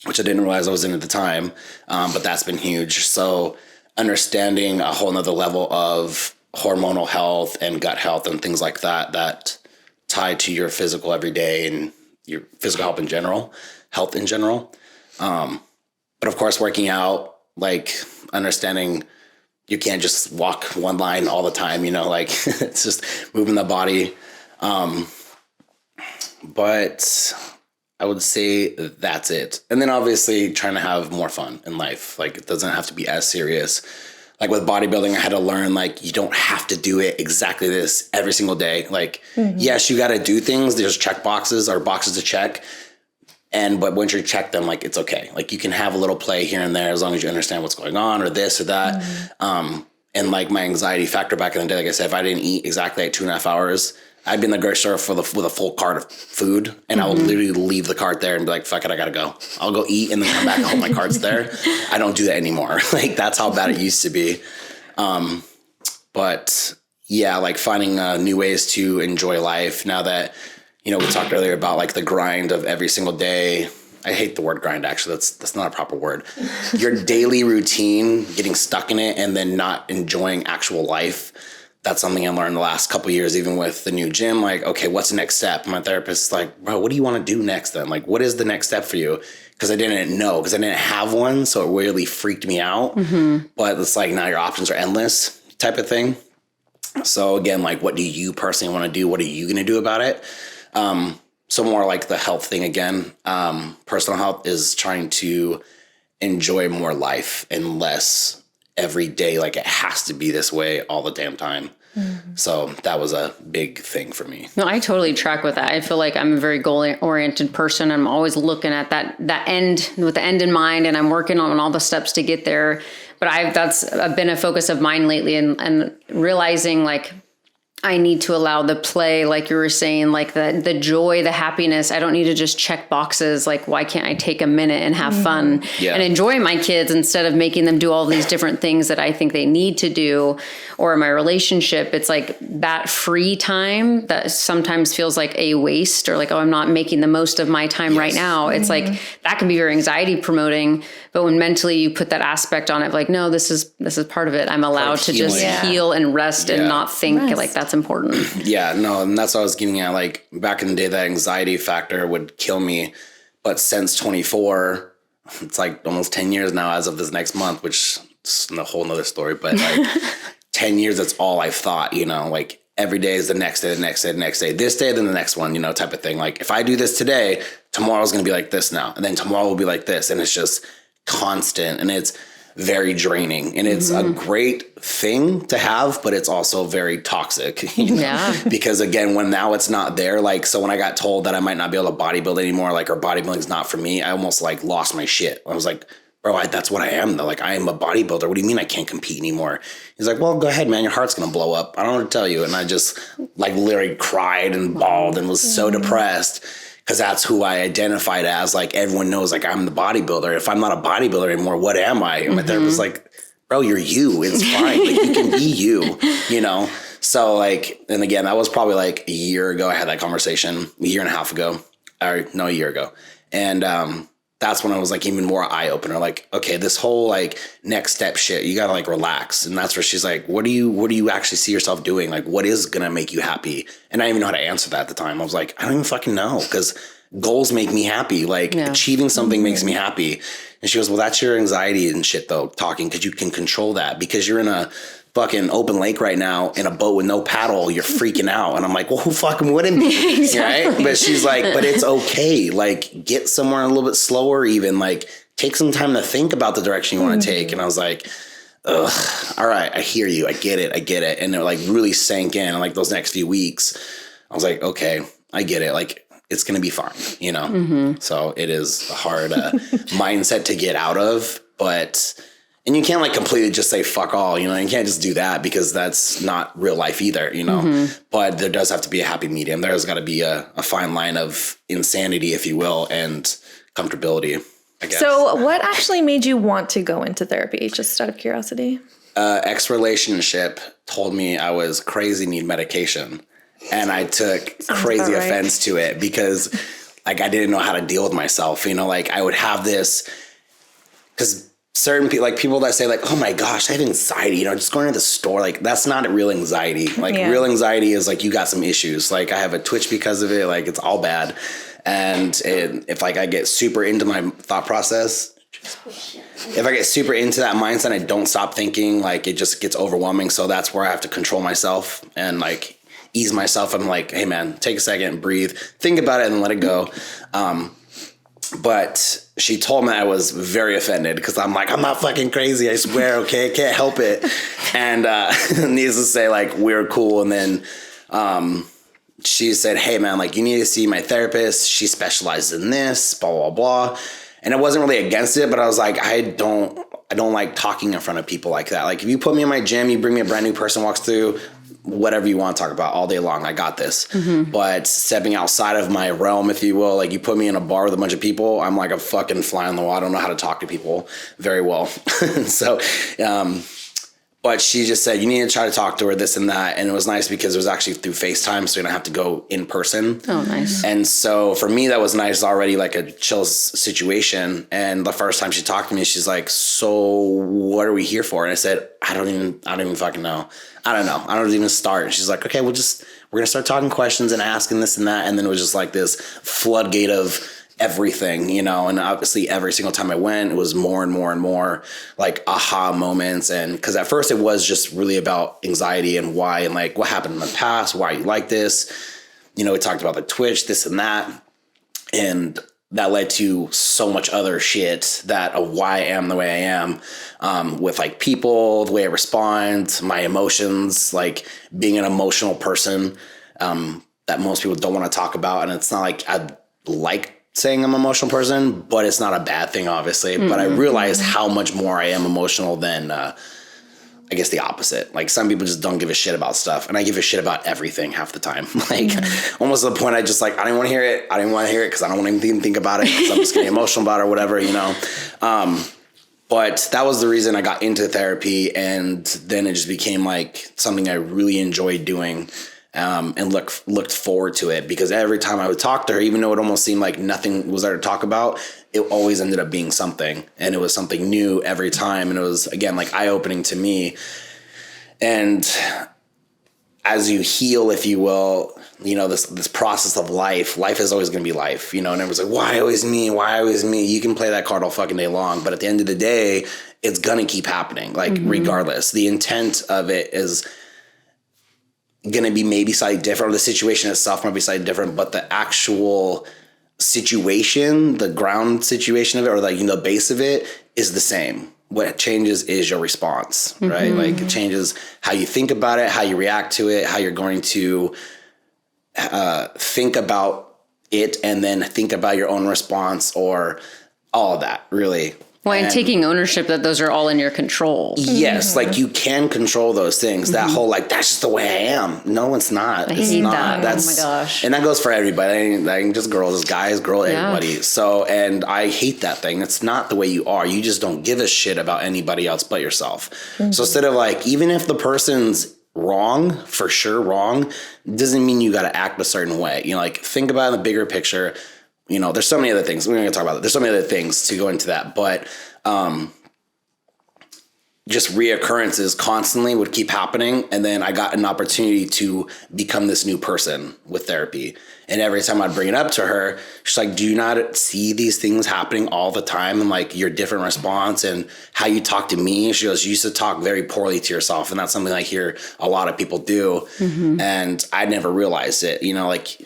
which I didn't realize I was in at the time. But that's been huge. So understanding a whole nother level of hormonal health and gut health and things like that, that tie to your physical everyday and your physical health in general. But of course, working out, like understanding you can't just walk one line all the time, you know, like it's just moving the body. But I would say that's it. And then obviously trying to have more fun in life. Like it doesn't have to be as serious. Like with bodybuilding, I had to learn, like, you don't have to do it exactly this every single day. Like, yes, you got to do things. There's check boxes or boxes to check. But once you check them, like, it's okay. Like you can have a little play here and there as long as you understand what's going on or this or that. And like my anxiety factor back in the day, like I said, if I didn't eat exactly like 2.5 hours, I'd be in the grocery store with a full cart of food, and I would literally leave the cart there and be like, fuck it, I gotta go. I'll go eat and then come back and hold my cart's there. I don't do that anymore. Like that's how bad it used to be. But yeah, like finding new ways to enjoy life now that, you know, we talked earlier about like the grind of every single day. I hate the word grind, actually. That's not a proper word. Your daily routine, getting stuck in it and then not enjoying actual life. That's something I learned the last couple of years, even with the new gym. Like, okay, what's the next step? My therapist is like, bro, what do you want to do next then? Like, what is the next step for you? Because I didn't know, because I didn't have one. So it really freaked me out. But it's like now your options are endless type of thing. So again, like, what do you personally want to do? What are you going to do about it? So more like the health thing again. Personal health is trying to enjoy more life and less every day. Like it has to be this way all the damn time. So that was a big thing for me. No, I totally track with that. I feel like I'm a very goal-oriented person. I'm always looking at that end with the end in mind, and I'm working on all the steps to get there. But that's been a focus of mine lately, and realizing like I need to allow the play, like you were saying, like the joy, the happiness. I don't need to just check boxes. Like, why can't I take a minute and have fun and enjoy my kids instead of making them do all these different things that I think they need to do? Or in my relationship, it's like that free time that sometimes feels like a waste, or like, oh, I'm not making the most of my time right now. It's like that can be very anxiety promoting. But when mentally you put that aspect on it, like, no, this is part of it. I'm allowed to just heal and rest and not think like that's important. Yeah, no, and that's what I was getting at. Like back in the day, that anxiety factor would kill me. But since 24, it's like almost 10 years now as of this next month, which is a whole nother story. But like 10 years, that's all I've thought, you know, like every day is the next day, the next day, the next day, this day, then the next one, you know, type of thing. Like if I do this today, tomorrow's going to be like this now. And then tomorrow will be like this. And it's just constant, and it's very draining, and it's a great thing to have, but it's also very toxic, you know? Because again, when now it's not there, like, so when I got told that I might not be able to bodybuild anymore, like, or bodybuilding's not for me, I almost like lost my shit. I was like, bro, that's what I am though. Like, I am a bodybuilder. What do you mean I can't compete anymore? He's like, well, go ahead, man. Your heart's going to blow up. I don't know what to tell you. And I just like literally cried and bawled and was so depressed. Because that's who I identified as. Like, everyone knows, like, I'm the bodybuilder. If I'm not a bodybuilder anymore, what am I? And my therapist was like, bro, you're you. It's fine. Like, you can be you, you know? So, like, and again, that was probably like a year ago. I had that conversation, a year and a half ago. Or, no, a year ago. And that's when I was like even more eye-opener. Like, okay, this whole like next step shit, you gotta like relax. And that's where she's like, what do you actually see yourself doing? Like, what is gonna make you happy? And I didn't even know how to answer that at the time. I was like, I don't even fucking know, because goals make me happy. Like achieving something makes me happy. And she goes, well, that's your anxiety and shit though, talking, because you can control that, because you're in the fucking open lake right now in a boat with no paddle, you're freaking out. And I'm like, well, who fucking wouldn't be? Exactly. Right? But she's like, but it's okay. Like, get somewhere a little bit slower even. Like, take some time to think about the direction you want to take. And I was like, ugh, all right, I hear you. I get it. And it like really sank in. And like those next few weeks, I was like, okay, I get it. Like, it's going to be fine, you know? So it is a hard mindset to get out of, and you can't like completely just say fuck all, you know, you can't just do that because that's not real life either, you know, but there does have to be a happy medium. There's got to be a fine line of insanity, if you will, and comfortability, I guess. So what actually made you want to go into therapy, just out of curiosity? Ex-relationship told me I was crazy, need medication. And I took crazy offense to it because like I didn't know how to deal with myself. You know, like I would have this, because certain people, like people that say like, oh my gosh, I have anxiety, you know, just going to the store, like that's not real anxiety. Like real anxiety is like you got some issues. Like I have a twitch because of it. Like it's all bad. And if like I get super into my thought process, if I get super into that mindset, I don't stop thinking, like it just gets overwhelming. So that's where I have to control myself and like ease myself. I'm like, hey man, take a second, breathe, think about it and let it go. But she told me I was very offended because I'm like, I'm not fucking crazy. I swear. Okay. I can't help it. And, needless to say, like we're cool. And then, she said, hey man, like you need to see my therapist. She specializes in this, blah, blah, blah. And I wasn't really against it, but I was like, I don't like talking in front of people like that. Like if you put me in my gym, you bring me a brand new person, walks through, whatever you want to talk about all day long, I got this. But stepping outside of my realm, if you will, like you put me in a bar with a bunch of people, I'm like a fucking fly on the wall. I don't know how to talk to people very well. So, but she just said, you need to try to talk to her, this and that. And it was nice because it was actually through FaceTime, so you don't have to go in person. Oh, nice. And so for me, that was nice, already like a chill situation. And the first time she talked to me, she's like, so what are we here for? And I said, I don't even fucking know. I don't know. I don't even start. And she's like, okay, we're going to start talking questions and asking this and that. And then it was just like this floodgate of everything, you know, and obviously every single time I went, it was more and more and more like aha moments. And because at first it was just really about anxiety and why, and like what happened in the past, why you like this, you know, we talked about the twitch, this and that. And that led to so much other shit that of why I am the way I am, with like people, the way I respond, my emotions, like being an emotional person, that most people don't want to talk about. And it's not like I like saying I'm an emotional person, but it's not a bad thing, obviously. But I realized how much more I am emotional than, I guess the opposite. Like some people just don't give a shit about stuff. And I give a shit about everything half the time. Like almost to the point I just like, I didn't want to hear it. I didn't want to hear it because I don't want to even think about it because I'm just getting emotional about it or whatever, you know? But that was the reason I got into therapy. And then it just became like something I really enjoyed doing. And looked forward to it because every time I would talk to her, even though it almost seemed like nothing was there to talk about, it always ended up being something, and it was something new every time. And it was, again, like eye-opening to me. And as you heal, if you will, you know, this process of life is always going to be life, you know, and everyone's like, why always me? Why always me? You can play that card all fucking day long, but at the end of the day, it's going to keep happening. Like regardless, the intent of it is going to be maybe slightly different, or the situation itself might be slightly different, but the actual situation, the ground situation of it, or like, you know, the base of it is the same. What changes is your response, right? Like it changes how you think about it, how you react to it, how you're going to think about it, and then think about your own response, or all of that, really. Well, and taking ownership that those are all in your control. Yes, like you can control those things. That whole like, that's just the way I am. No, it's not. It's hate not. that. That's, oh my gosh. And that goes for everybody. I ain't just girls, it's guys, everybody. So, and I hate that thing. It's not the way you are. You just don't give a shit about anybody else but yourself. So instead of like, even if the person's wrong, for sure wrong, doesn't mean you got to act a certain way. You know, like think about the bigger picture. You know, there's so many other things. We're going to talk about that. There's so many other things to go into that. But just reoccurrences constantly would keep happening. And then I got an opportunity to become this new person with therapy. And every time I'd bring it up to her, she's like, do you not see these things happening all the time? And like your different response and how you talk to me. She goes, you used to talk very poorly to yourself. And that's something I hear a lot of people do. And I never realized it, you know, like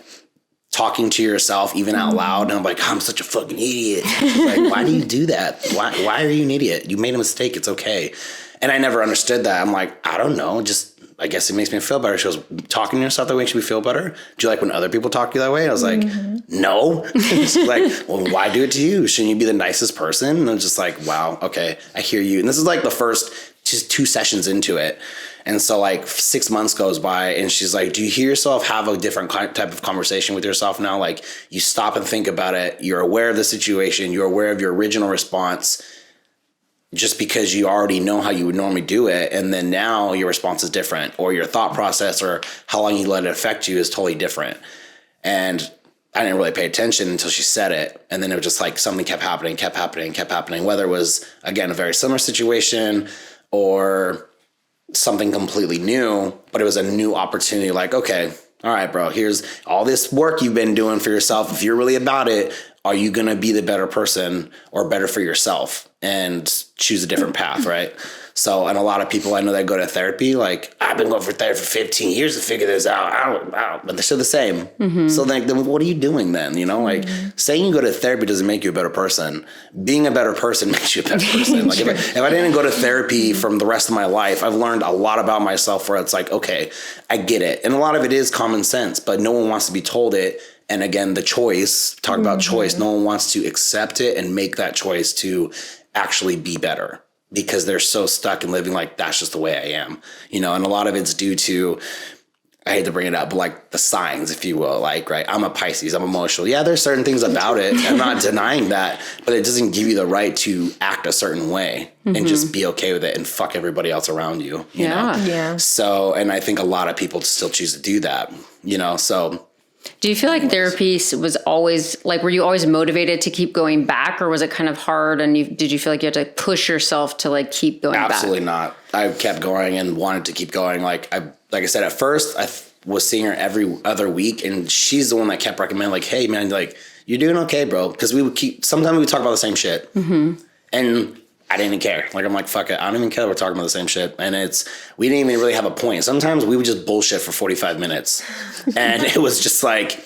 talking to yourself even out loud. And I'm like, I'm such a fucking idiot. Like, why do you do that? Why are you an idiot? You made a mistake. It's okay. And I never understood that. I'm like, I don't know. I guess it makes me feel better. She goes, talking to yourself that way makes me feel better. Do you like when other people talk to you that way? I was like, no. She's like, well, why do it to you? Shouldn't you be the nicest person? And I'm just like, wow, okay, I hear you. And this is like the first just 2 sessions into it. And so like 6 months goes by and she's like, do you hear yourself have a different type of conversation with yourself now? Like you stop and think about it. You're aware of the situation. You're aware of your original response just because you already know how you would normally do it. And then now your response is different, or your thought process or how long you let it affect you is totally different. And I didn't really pay attention until she said it. And then it was just like something kept happening, whether it was, again, a very similar situation or something completely new, but it was a new opportunity. Like, okay, all right, bro, here's all this work you've been doing for yourself. If you're really about it, are you going to be the better person or better for yourself and choose a different path, right? So, and a lot of people I know that go to therapy, like, I've been going for therapy for 15 years to figure this out, but they're still the same. So then what are you doing then? You know, like saying you go to therapy doesn't make you a better person. Being a better person makes you a better person. Like if I didn't go to therapy from the rest of my life, I've learned a lot about myself where it's like, okay, I get it. And a lot of it is common sense, but no one wants to be told it. And again, the choice, talk about choice, no one wants to accept it and make that choice to actually be better because they're so stuck in living like that's just the way I am, you know, and a lot of it's due to, I hate to bring it up, but like the signs, if you will, like, right, I'm a Pisces, I'm emotional. Yeah, there's certain things about it. I'm not denying that, but it doesn't give you the right to act a certain way and just be okay with it and fuck everybody else around you, you know? Yeah. So, and I think a lot of people still choose to do that, you know, so. Do you feel like therapy was always like, were you always motivated to keep going back, or was it kind of hard and did you feel like you had to push yourself to like keep going back? Absolutely not. I kept going and wanted to keep going. Like I said, at first I was seeing her every other week and she's the one that kept recommending like, hey man, like you're doing okay, bro. Cause sometimes we would talk about the same shit and I didn't even care. Like, I'm like, fuck it. I don't even care. We're talking about the same shit. And we didn't even really have a point. Sometimes we would just bullshit for 45 minutes. And it was just like,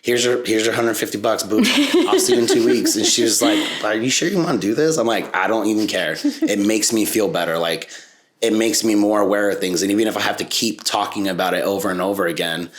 here's your $150, boo. I'll see you in 2 weeks. And she was like, are you sure you want to do this? I'm like, I don't even care. It makes me feel better. Like, it makes me more aware of things. And even if I have to keep talking about it over and over again,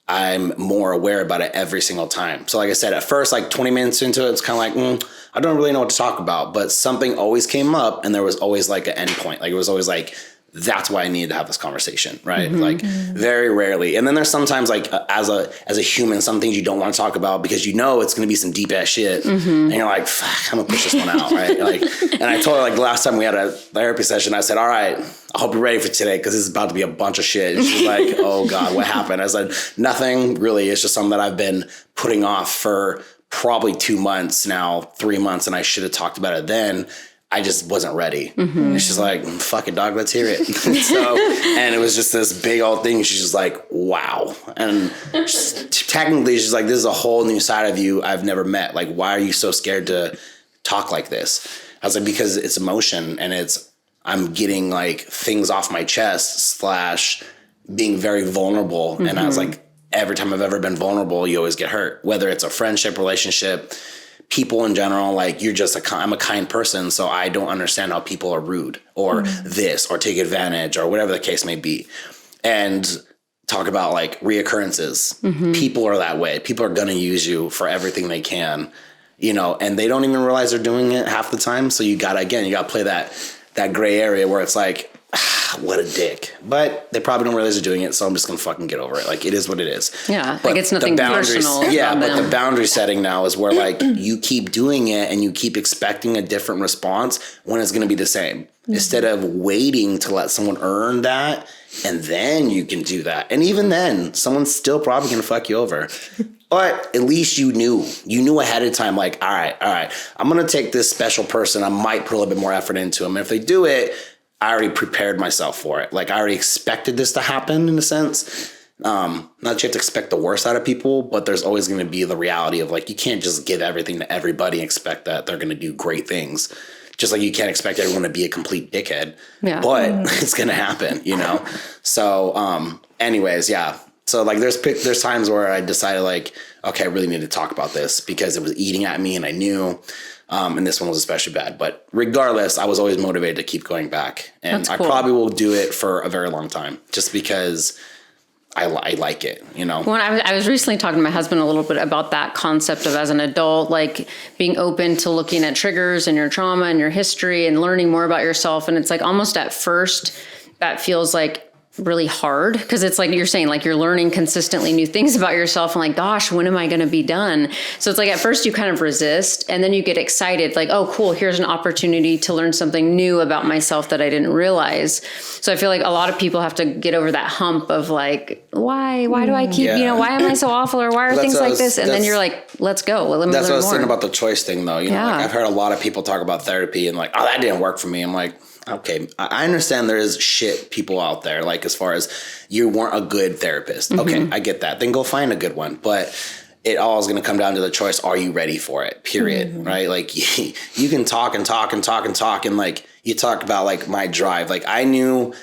I'm more aware about it every single time. So like I said, at first, like 20 minutes into it, it's kind of like, I don't really know what to talk about, but something always came up and there was always like an end point. Like it was always like, that's why I needed to have this conversation, right? Like very rarely. And then there's sometimes like as a human, some things you don't want to talk about because you know it's going to be some deep ass shit. And you're like, fuck, I'm gonna push this one out, right? Like, and I told her like last time we had a therapy session, I said, all right, I hope you're ready for today because this is about to be a bunch of shit. And she's like, oh God, what happened? I said, nothing really. It's just something that I've been putting off for probably 2 months now, 3 months. And I should have talked about it then. I just wasn't ready. And she's like, fuck it, dog, let's hear it. So, and it was just this big old thing. She's just like, wow. And technically she's like, this is a whole new side of you I've never met. Like, why are you so scared to talk like this? I was like, because it's emotion and I'm getting like things off my chest / being very vulnerable. And I was like, every time I've ever been vulnerable, you always get hurt, whether it's a friendship, relationship, people in general. Like I'm a kind person. So I don't understand how people are rude or this or take advantage or whatever the case may be. And talk about like reoccurrences. People are that way. People are going to use you for everything they can, you know, and they don't even realize they're doing it half the time. So you got to play that gray area where it's like, what a dick. But they probably don't realize they're doing it, so I'm just going to fucking get over it. Like, it is what it is. Yeah, but like it's nothing personal. Yeah, but the boundary setting now is where, like, you keep doing it and you keep expecting a different response when it's going to be the same. Instead of waiting to let someone earn that, and then you can do that. And even then, someone's still probably going to fuck you over. But at least you knew ahead of time, like, all right, I'm going to take this special person. I might put a little bit more effort into them. And if they do it, I already prepared myself for it. Like, I already expected this to happen in a sense. not that you have to expect the worst out of people, but there's always going to be the reality of like, you can't just give everything to everybody and expect that they're going to do great things. Just like you can't expect everyone to be a complete dickhead, but it's going to happen, you know? So, anyways, yeah. So like there's times where I decided like, okay, I really need to talk about this because it was eating at me and I knew, and this one was especially bad, but regardless, I was always motivated to keep going back, and I probably will do it for a very long time just because I like it, you know? When I was recently talking to my husband a little bit about that concept of as an adult, like being open to looking at triggers and your trauma and your history and learning more about yourself. And it's like almost at first that feels like really hard because it's like you're saying, like you're learning consistently new things about yourself and like, gosh, when am I going to be done? So it's like at first you kind of resist and then you get excited like, oh, cool, here's an opportunity to learn something new about myself that I didn't realize. So I feel like a lot of people have to get over that hump of like, why do I keep, you know, why am I so awful or why are things like this? And then you're like, let's go. Let me that's learn what I was more. saying about the choice thing though. You know, like I've heard a lot of people talk about therapy and like, oh, that didn't work for me. I'm like, okay, I understand there is shit people out there, like as far as you weren't a good therapist. Okay, I get that. Then go find a good one. But it all is going to come down to the choice. Are you ready for it? Period. Right? Like you can talk and talk and talk and talk. And like you talk about like my drive. Like I knew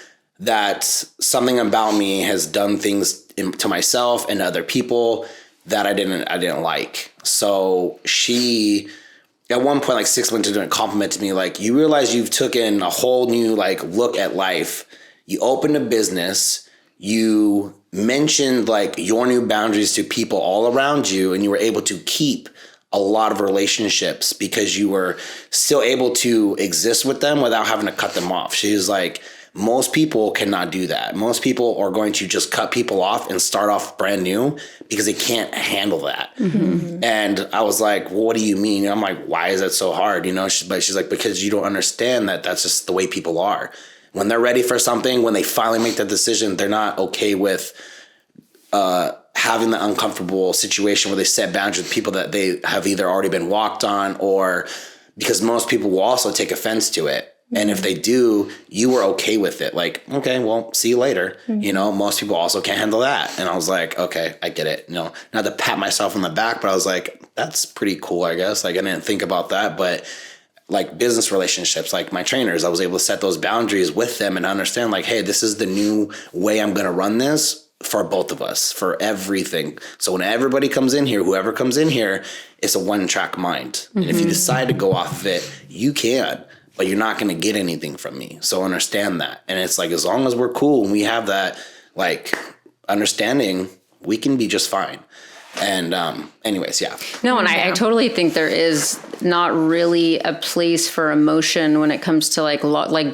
that something about me has done things to myself and other people that I didn't like. So she... at one point, like 6 months into it, complimented me, like, you realize you've taken a whole new, like, look at life. You opened a business. You mentioned, like, your new boundaries to people all around you, and you were able to keep a lot of relationships because you were still able to exist with them without having to cut them off. She was like, most people cannot do that. Most people are going to just cut people off and start off brand new because they can't handle that. And I was like, well, what do you mean? And I'm like, why is that so hard? You know, but she's like, because you don't understand that that's just the way people are. When they're ready for something, when they finally make that decision, they're not okay with having the uncomfortable situation where they set boundaries with people that they have either already been walked on, or because most people will also take offense to it. And if they do, you were okay with it. Like, okay, well, see you later. You know, most people also can't handle that. And I was like, okay, I get it. You know, not to pat myself on the back, but I was like, that's pretty cool, I guess. Like, I didn't think about that. But like business relationships, like my trainers, I was able to set those boundaries with them and understand like, hey, this is the new way I'm going to run this for both of us, for everything. So when everybody comes in here, whoever comes in here, it's a one-track mind. And if you decide to go off of it, you can. But you're not going to get anything from me. So understand that. And it's like, as long as we're cool and we have that like understanding, we can be just fine. And anyways, yeah. No, and I totally think there is not really a place for emotion when it comes to like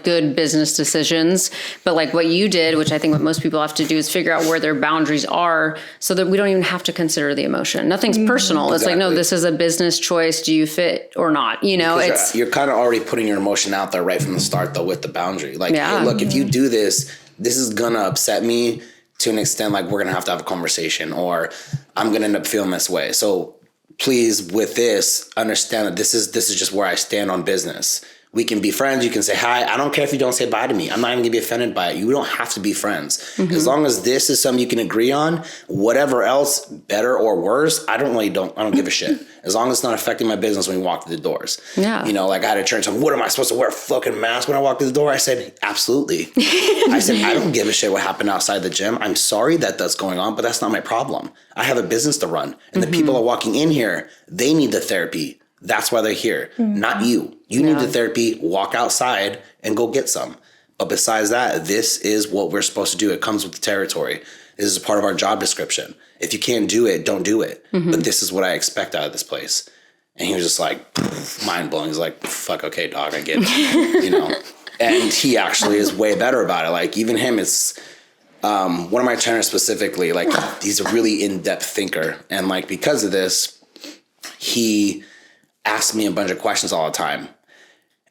good business decisions. But like what you did, which I think what most people have to do is figure out where their boundaries are so that we don't even have to consider the emotion. Nothing's personal. It's like, no, this is a business choice. Do you fit or not? You know, because you're kind of already putting your emotion out there right from the start, though, with the boundary. Like, hey, look, if you do this, this is going to upset me to an extent, like we're going to have a conversation, or I'm going to end up feeling this way. So please, with this, understand that this is just where I stand on business. We can be friends. You can say hi. I don't care if you don't say bye to me. I'm not even going to be offended by it. You don't have to be friends. As long as this is something you can agree on, whatever else, better or worse, I don't give a shit. As long as it's not affecting my business when we walk through the doors. Yeah. You know, like I had a church, like, what am I supposed to wear a fucking mask when I walk through the door? I said, absolutely. I said, I don't give a shit what happened outside the gym. I'm sorry that that's going on, but that's not my problem. I have a business to run. And the people are walking in here, they need the therapy. That's why they're here, not you. You need the therapy, walk outside and go get some. But besides that, this is what we're supposed to do. It comes with the territory. This is part of our job description. If you can't do it, don't do it. But this is what I expect out of this place. And he was just like, mind blowing. He's like, fuck, okay, dog, I get it. You know? And he actually is way better about it. Like even him, it's one of my trainers specifically, like he's a really in-depth thinker. And like, because of this, he asked me a bunch of questions all the time.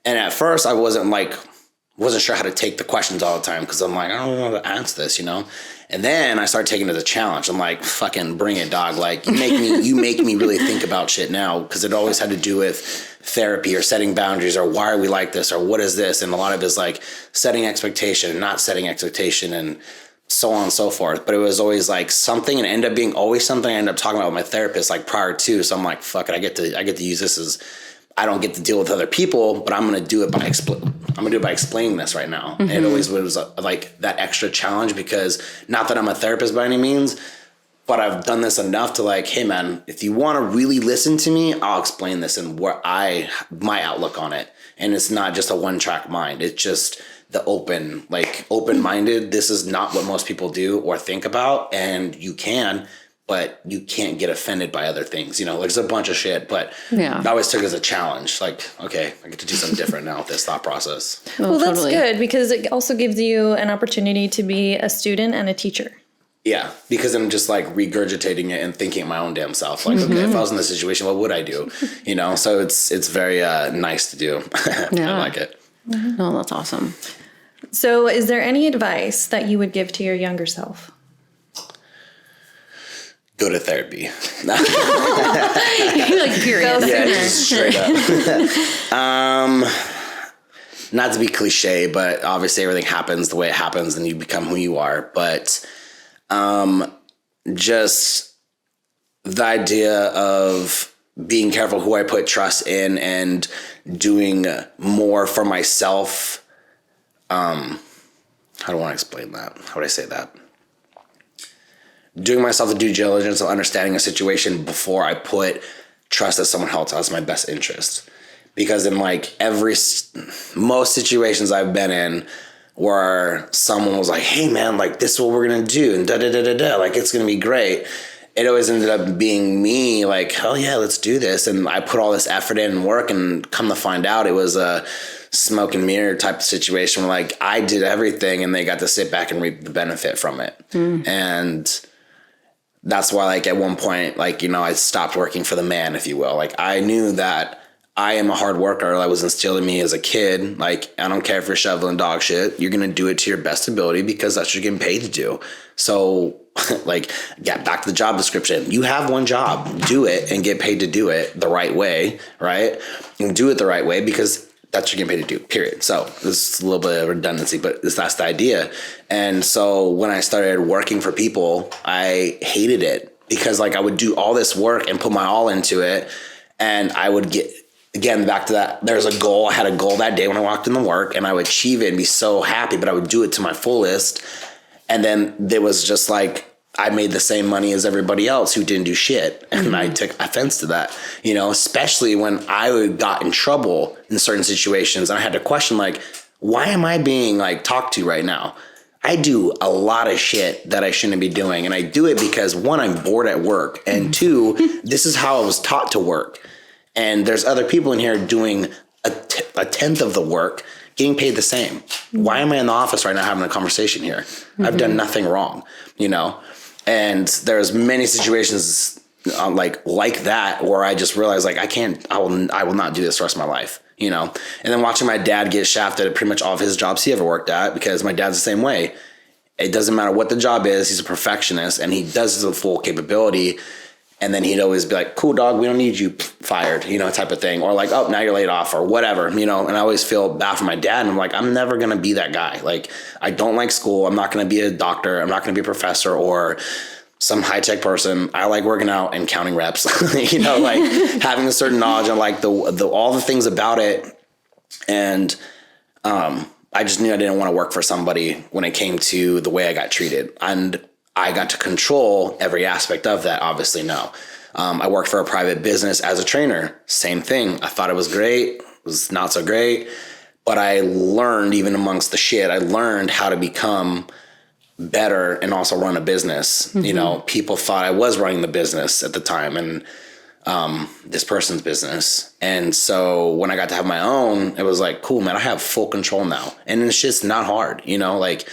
And at first I wasn't sure how to take the questions all the time. Cause I'm like, I don't know how to answer this, you know? And then I started taking it as a challenge. I'm like, fucking bring it, dog. Like you make me really think about shit now. Cause it always had to do with therapy or setting boundaries or why are we like this or what is this? And a lot of it is like setting expectation and not setting expectation and so on and so forth. But it was always like something, and ended up being always something I ended up talking about with my therapist like prior to. So I'm like, fuck it, I get to use this as, I don't get to deal with other people, but I'm gonna do it by explaining this right now. And it always was like that extra challenge, because not that I'm a therapist by any means, but I've done this enough to like, hey man, if you want to really listen to me, I'll explain this and my outlook on it. And it's not just a one-track mind. It's just the open-minded. This is not what most people do or think about, and you can, but you can't get offended by other things. You know, there's a bunch of shit, but I always took it as a challenge. Like, okay, I get to do something different now with this thought process. Well, that's good, because it also gives you an opportunity to be a student and a teacher. Yeah, because I'm just like regurgitating it and thinking my own damn self. Like, okay, if I was in this situation, what would I do? You know, so it's very nice to do. I like it. No, that's awesome. So is there any advice that you would give to your younger self? Go to therapy. Like, period. Yeah, just straight up. Not to be cliche, but obviously everything happens the way it happens and you become who you are. But just the idea of being careful who I put trust in and doing more for myself. How do I want to explain that? How would I say that? Doing myself the due diligence of understanding a situation before I put trust that someone else has my best interest. Because in like most situations I've been in where someone was like, hey man, like this is what we're going to do and da-da-da-da-da, like it's going to be great. It always ended up being me like, hell yeah, let's do this. And I put all this effort in and work, and come to find out it was a smoke and mirror type of situation where like I did everything and they got to sit back and reap the benefit from it. And that's why like at one point, like, you know, I stopped working for the man, if you will. Like I knew that I am a hard worker. That was instilled in me as a kid. Like, I don't care if you're shoveling dog shit. You're going to do it to your best ability because that's what you're getting paid to do. So like, get back to the job description. You have one job, do it and get paid to do it the right way, right? And do it the right way because that's what you're getting paid to do, period. So this is a little bit of redundancy, but that's the idea. And so when I started working for people, I hated it because like I would do all this work and put my all into it. And I would get, again, back to that, there's a goal. I had a goal that day when I walked in the work and I would achieve it and be so happy, but I would do it to my fullest. And then there was just like, I made the same money as everybody else who didn't do shit. And I took offense to that, you know, especially when I got in trouble in certain situations. And I had to question, like, why am I being like talked to right now? I do a lot of shit that I shouldn't be doing. And I do it because one, I'm bored at work. And two, this is how I was taught to work. And there's other people in here doing a tenth of the work, getting paid the same. Why am I in the office right now having a conversation here? I've done nothing wrong, you know? And there's many situations like that where I just realized like I will not do this the rest of my life, you know? And then watching my dad get shafted at pretty much all of his jobs he ever worked at, because my dad's the same way. It doesn't matter what the job is, he's a perfectionist and he does his full capability. And then he'd always be like, cool dog, we don't need you, fired, you know, type of thing. Or like, oh, now you're laid off or whatever, you know. And I always feel bad for my dad. And I'm like, I'm never going to be that guy. Like, I don't like school. I'm not going to be a doctor. I'm not going to be a professor or some high-tech person. I like working out and counting reps, you know, like having a certain knowledge on like all the things about it. And I just knew I didn't want to work for somebody when it came to the way I got treated. And I got to control every aspect of that. Obviously, no. I worked for a private business as a trainer. Same thing. I thought it was great. It was not so great. But I learned, even amongst the shit, I learned how to become better and also run a business. You know, people thought I was running the business at the time and this person's business. And so when I got to have my own, it was like, cool, man, I have full control now. And it's just not hard, you know, like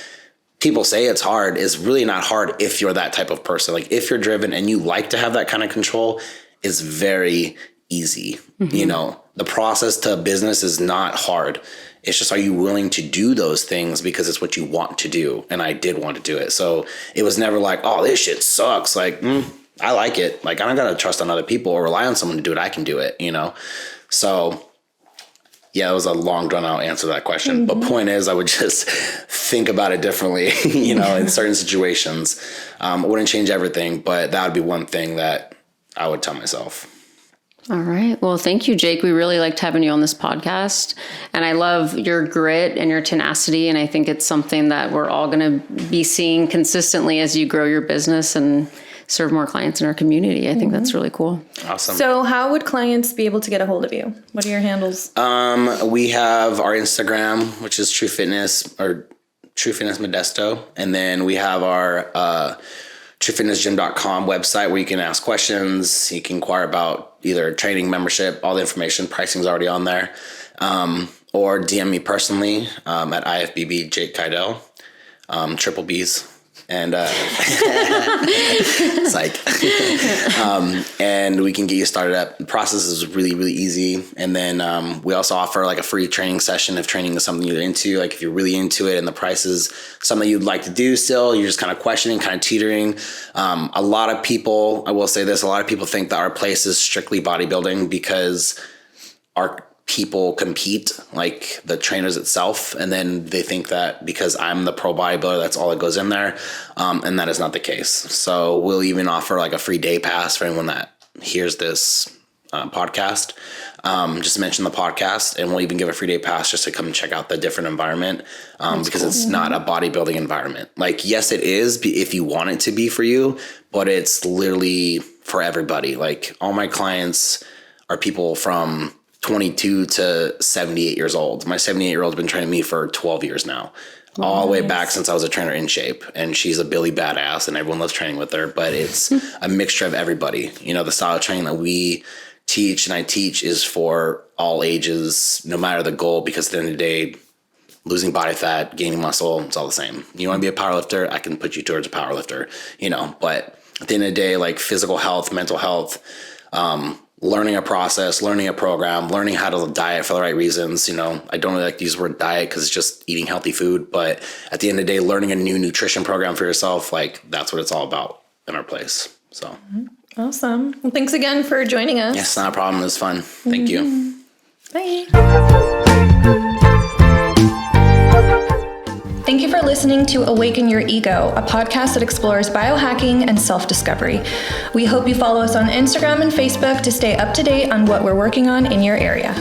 people say it's hard. It's really not hard if you're that type of person. Like if you're driven and you like to have that kind of control, it's very easy. You know, the process to business is not hard. It's just, are you willing to do those things because it's what you want to do? And I did want to do it. So it was never like, oh, this shit sucks. Like, I like it. Like, I don't got to trust on other people or rely on someone to do it. I can do it, you know? So Yeah, it was a long drawn out answer to that question. But point is, I would just think about it differently, in certain situations. I wouldn't change everything, but that would be one thing that I would tell myself. All right. Well, thank you, Jake. We really liked having you on this podcast. And I love your grit and your tenacity. And I think it's something that we're all going to be seeing consistently as you grow your business and serve more clients in our community. I think that's really cool. Awesome. So how would clients be able to get a hold of you? What are your handles? We have our Instagram, which is Tru-Fitness or Tru-Fitness Modesto. And then we have our TrueFitnessGym.com website where you can ask questions. You can inquire about either training, membership, all the information. Pricing is already on there. Or DM me personally at IFBB Jake Keidel, triple B's. And psych. And we can get you started up. The process is really, really easy. And then we also offer like a free training session if training is something you're into. Like if you're really into it and the price is something you'd like to do still, you're just kind of questioning, kind of teetering. A lot of people, I will say this, a lot of people think that our place is strictly bodybuilding because our people compete, like the trainers itself, and then they think that because I'm the pro bodybuilder, that's all that goes in there, and that is not the case. So we'll even offer like a free day pass for anyone that hears this podcast. Just mention the podcast, and we'll even give a free day pass just to come check out the different environment, because it's not a bodybuilding environment. Like, yes, it is if you want it to be for you, but it's literally for everybody. Like all my clients are people from 22 to 78 years old. My 78-year-old's been training me for 12 years now, all the way back since I was a trainer in shape. And she's a Billy badass and everyone loves training with her, but it's a mixture of everybody. The style of training that we teach and I teach is for all ages, no matter the goal, because at the end of the day, losing body fat, gaining muscle, it's all the same. You want to be a powerlifter, I can put you towards a powerlifter, but at the end of the day, like physical health, mental health, learning a process, learning a program, learning how to diet for the right reasons. I don't really like to use the word diet because it's just eating healthy food. But at the end of the day, learning a new nutrition program for yourself, like that's what it's all about in our place. So awesome. Well, thanks again for joining us. Yes, not a problem. It was fun. Thank you. Bye. Thank you for listening to Awaken Your Ego, a podcast that explores biohacking and self-discovery. We hope you follow us on Instagram and Facebook to stay up to date on what we're working on in your area.